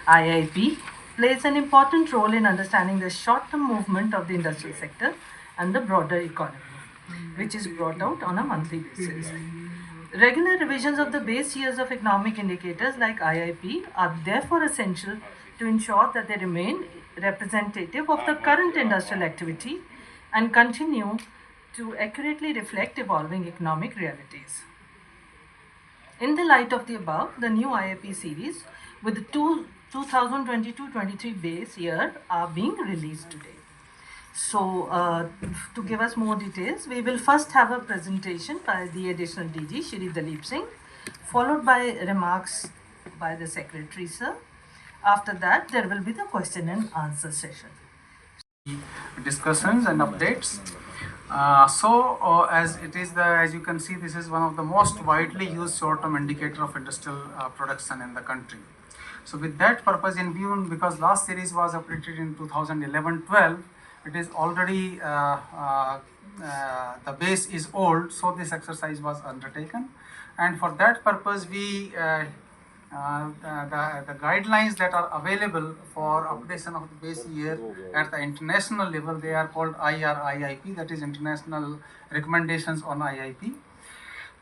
IIP plays an important role in understanding the short-term movement of the industrial sector and the broader economy, which is brought out on a monthly basis. Regular revisions of the base years of economic indicators like IIP are therefore essential to ensure that they remain representative of the current industrial activity and continue to accurately reflect evolving economic realities. In the light of the above, the new IIP series with the 2022-23 base year are being released today. So, to give us more details, we will first have a presentation by the additional DG, Shri Dalip Singh, followed by remarks by the Secretary, sir. After that, there will be the question and answer session. Discussions and updates. As it is as you can see, this is one of the most widely used short-term indicator of industrial production in the country. So with that purpose in view, because last series was updated in 2011-12, it is already the base is old, so this exercise was undertaken, and for that purpose we the guidelines that are available for updation of the base year at the international level, they are called IRIIP, that is International Recommendations on IIP.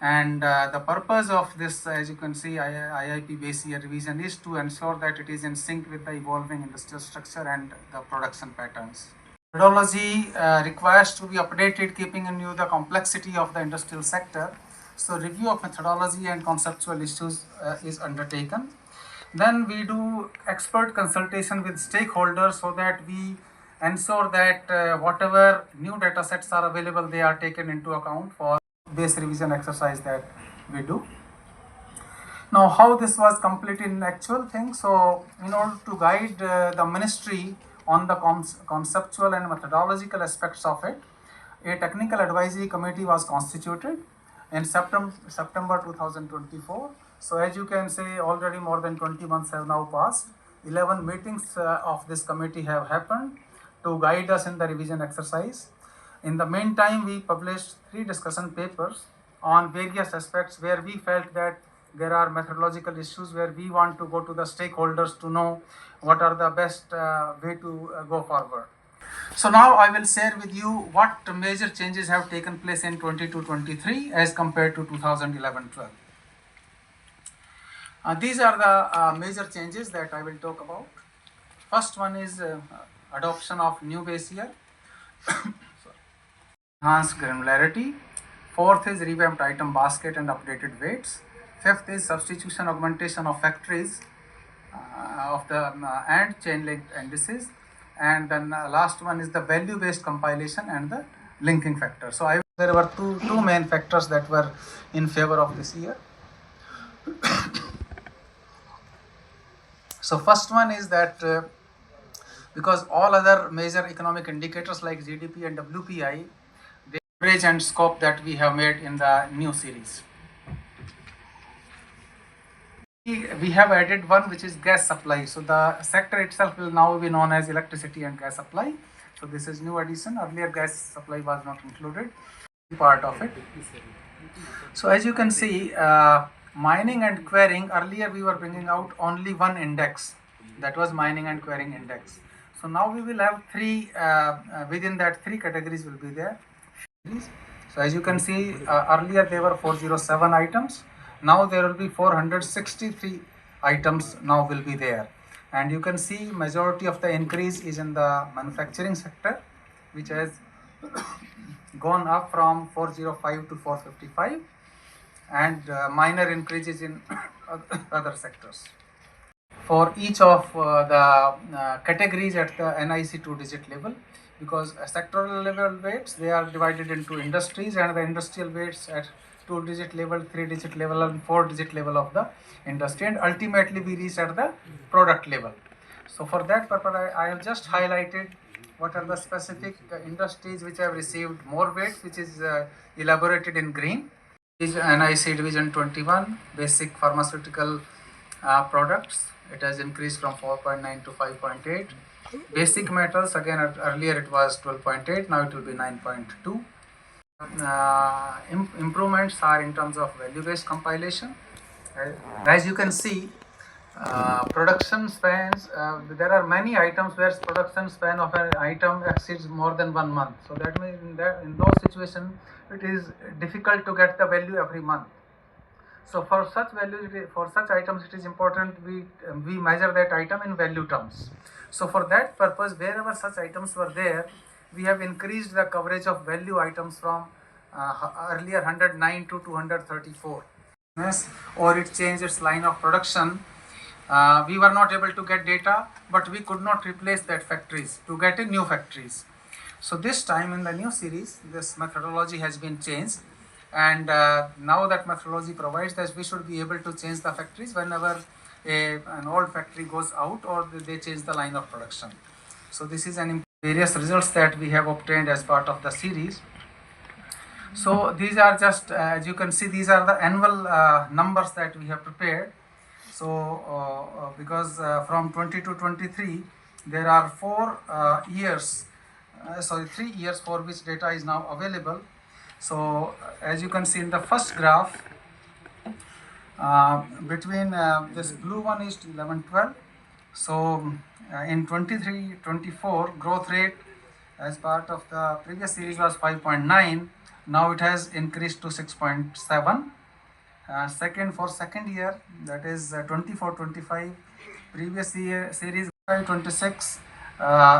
And the purpose of this, as you can see, IIP base year revision is to ensure that it is in sync with the evolving industrial structure and the production patterns. Methodology requires to be updated keeping in view the complexity of the industrial sector. So review of methodology and conceptual issues is undertaken. Then we do expert consultation with stakeholders so that we ensure that whatever new data sets are available, they are taken into account for base revision exercise that we do. Now, how this was completed in actual thing? So in order to guide the ministry on the conceptual and methodological aspects of it, a technical advisory committee was constituted in September 2024. So as you can say, already more than 20 months have now passed. 11 meetings of this committee have happened to guide us in the revision exercise. In the meantime, we published 3 discussion papers on various aspects where we felt that there are methodological issues where we want to go to the stakeholders to know what are the best way to go forward. So now I will share with you what major changes have taken place in 22-23 as compared to 2011-12. These are the major changes that I will talk about. First one is adoption of new base year, enhanced granularity. Fourth is revamped item basket and updated weights. Fifth is substitution augmentation of factories of the and chain linked indices. And then last one is the value based compilation and the linking factor. So there were two main factors that were in favor of this year. So first one is that because all other major economic indicators like GDP and WPI, the average and scope that we have made in the new series. We have added one which is gas supply. So the sector itself will now be known as electricity and gas supply. So this is new addition. Earlier gas supply was not included, part of it. So as you can see, mining and quarrying, earlier we were bringing out only one index, that was mining and quarrying index. So now we will have 3, within that 3 categories will be there. So as you can see, earlier there were 407 items. Now there will be 463 items now will be there. And you can see majority of the increase is in the manufacturing sector, which has gone up from 405 to 455, and minor increases in other sectors. For each of the categories at the NIC 2-digit level, because sectoral level weights, they are divided into industries, and the industrial weights at 2-digit level, 3-digit level and 4-digit level of the industry, and ultimately we reach at the product level. So for that purpose, I have just highlighted what are the specific industries which have received more weight, which is elaborated in green. Is NIC division 21, basic pharmaceutical products. It has increased from 4.9 to 5.8. Basic metals, again earlier it was 12.8, now it will be 9.2. Improvements are in terms of value based compilation. As you can see, Production spans, there are many items where production span of an item exceeds more than 1 month. So that means in those situations, it is difficult to get the value every month. So for such values, for such items, it is important we measure that item in value terms. So for that purpose, wherever such items were there, we have increased the coverage of value items from earlier 109 to 234. Yes, or it changed its line of production. We were not able to get data, but we could not replace that factories to get in new factories. So this time in the new series, this methodology has been changed, and now that methodology provides that we should be able to change the factories whenever an old factory goes out or they change the line of production. So this is an various results that we have obtained as part of the series. So these are just as you can see, these are the annual numbers that we have prepared. So because from 20 to 23 there are 3 years for which data is now available. So as you can see in the first graph, between this blue one is 11-12. So in 23-24 growth rate as part of the previous series was 5.9. Now it has increased to 6.7. Second year, that is 24-25, previous year series 26,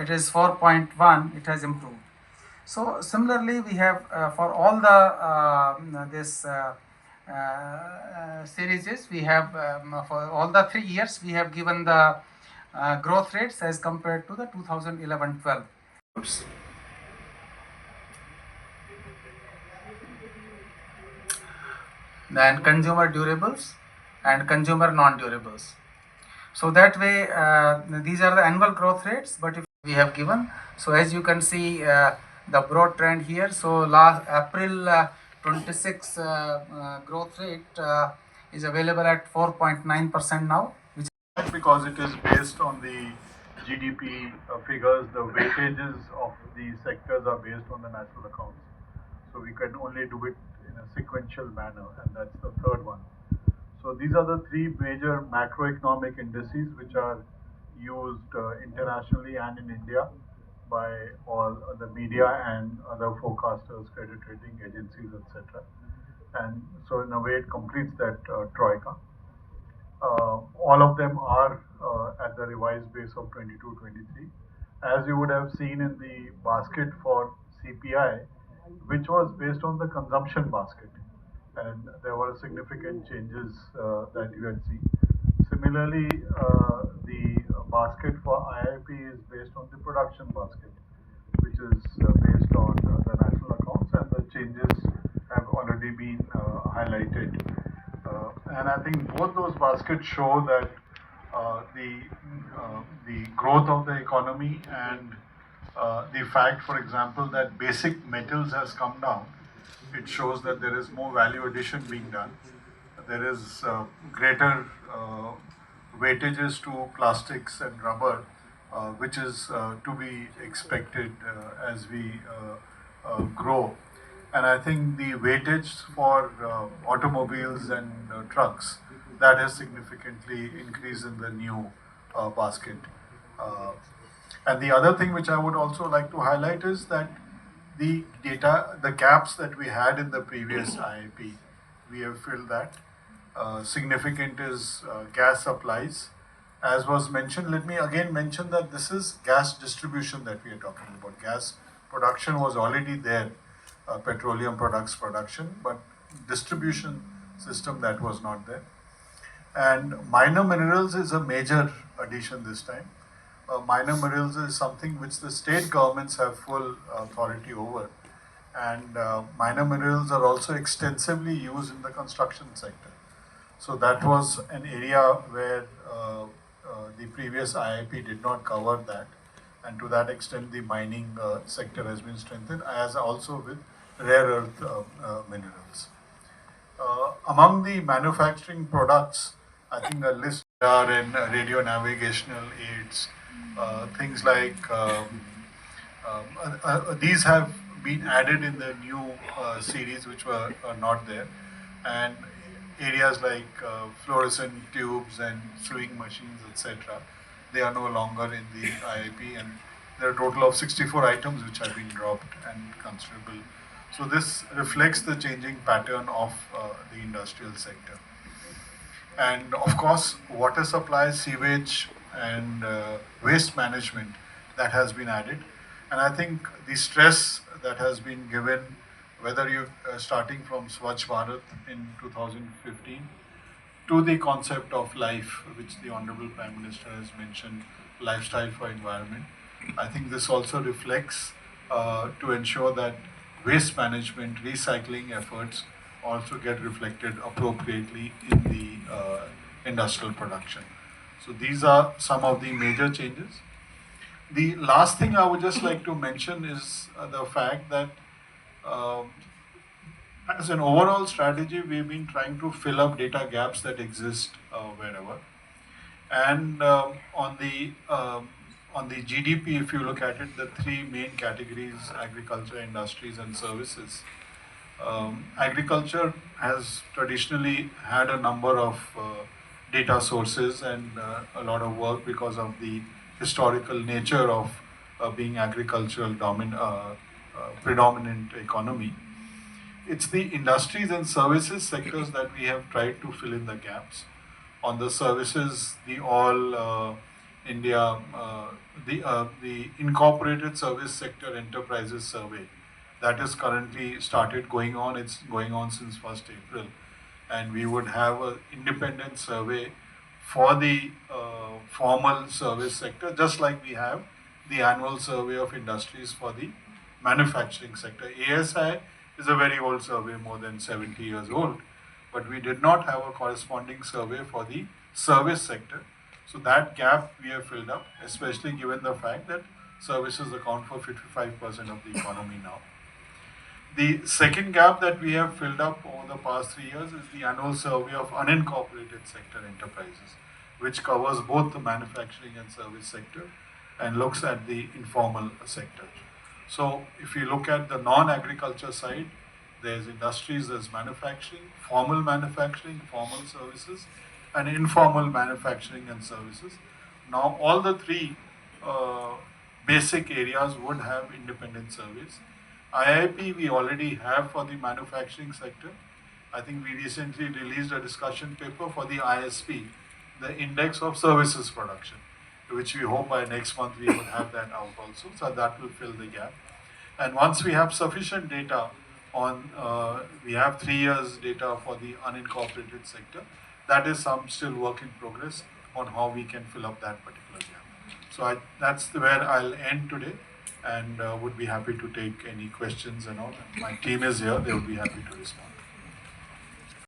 it is 4.1. It has improved. So similarly, we have for all the series, we have for all the 3 years we have given the growth rates as compared to the 2011-12. Then consumer durables and consumer non-durables. So that way, these are the annual growth rates, but if we have given, so as you can see the broad trend here. So last April 26 growth rate is available at 4.9% now, which because it is based on the GDP figures. The weightages of the sectors are based on the national accounts. So we can only do it in a sequential manner, and that's the third one. So these are the three major macroeconomic indices which are used internationally and in India by all the media and other forecasters, credit rating agencies, etc. And so in a way it completes that troika. All of them are at the revised base of 22-23. As you would have seen in the basket for CPI, which was based on the consumption basket, and there were significant changes that you had seen. Similarly, the basket for IIP is based on the production basket, which is based on the national accounts, and the changes have already been highlighted. And I think both those baskets show that the growth of the economy and the fact, for example, that basic metals has come down, it shows that there is more value addition being done. There is greater weightages to plastics and rubber, which is to be expected as we grow. And I think the weightage for automobiles and trucks, that has significantly increased in the new basket. And the other thing which I would also like to highlight is that the data, the gaps that we had in the previous IIP, we have filled that. Significant is gas supplies. As was mentioned, let me again mention that this is gas distribution that we are talking about. Gas production was already there, petroleum products production, but distribution system, that was not there. And minor minerals is a major addition this time. Minor minerals is something which the state governments have full authority over, and minor minerals are also extensively used in the construction sector. So that was an area where the previous IIP did not cover that, and to that extent the mining sector has been strengthened, as also with rare earth minerals. Among the manufacturing products, I think a list are in radio navigational aids, things like these have been added in the new series which were not there, and areas like fluorescent tubes and sewing machines, etc., they are no longer in the IIP, and there are a total of 64 items which have been dropped and considerable. So this reflects the changing pattern of the industrial sector. And of course, water supply, sewage, and waste management that has been added. And I think the stress that has been given, whether you starting from Swachh Bharat in 2015 to the concept of life, which the Honorable Prime Minister has mentioned, lifestyle for environment. I think this also reflects to ensure that waste management, recycling efforts also get reflected appropriately in the industrial production. So these are some of the major changes. The last thing I would just like to mention is the fact that as an overall strategy, we've been trying to fill up data gaps that exist wherever. And on the GDP, if you look at it, the three main categories: agriculture, industries, and services. Agriculture has traditionally had a number of data sources and a lot of work because of the historical nature of being agricultural predominant economy. It's the industries and services sectors that we have tried to fill in the gaps. On the services, the All India, the Incorporated Service Sector Enterprises Survey, that is currently started going on. It's going on since 1st April. And we would have an independent survey for the formal service sector, just like we have the annual survey of industries for the manufacturing sector. ASI is a very old survey, more than 70 years old, but we did not have a corresponding survey for the service sector. So that gap we have filled up, especially given the fact that services account for 55% of the economy now. The second gap that we have filled up over the past 3 years is the annual survey of unincorporated sector enterprises, which covers both the manufacturing and service sector and looks at the informal sector. So if you look at the non-agriculture side, there's industries, there's manufacturing, formal services, and informal manufacturing and services. Now all the three basic areas would have independent surveys. IIP we already have for the manufacturing sector. I think we recently released a discussion paper for the ISP, the Index of Services Production, which we hope by next month we will have that out also, so that will fill the gap. And once we have sufficient data on, we have 3 years data for the unincorporated sector, that is some still work in progress on how we can fill up that particular gap. So that's where I'll end today, and would be happy to take any questions and all. My team is here, they will be happy to respond.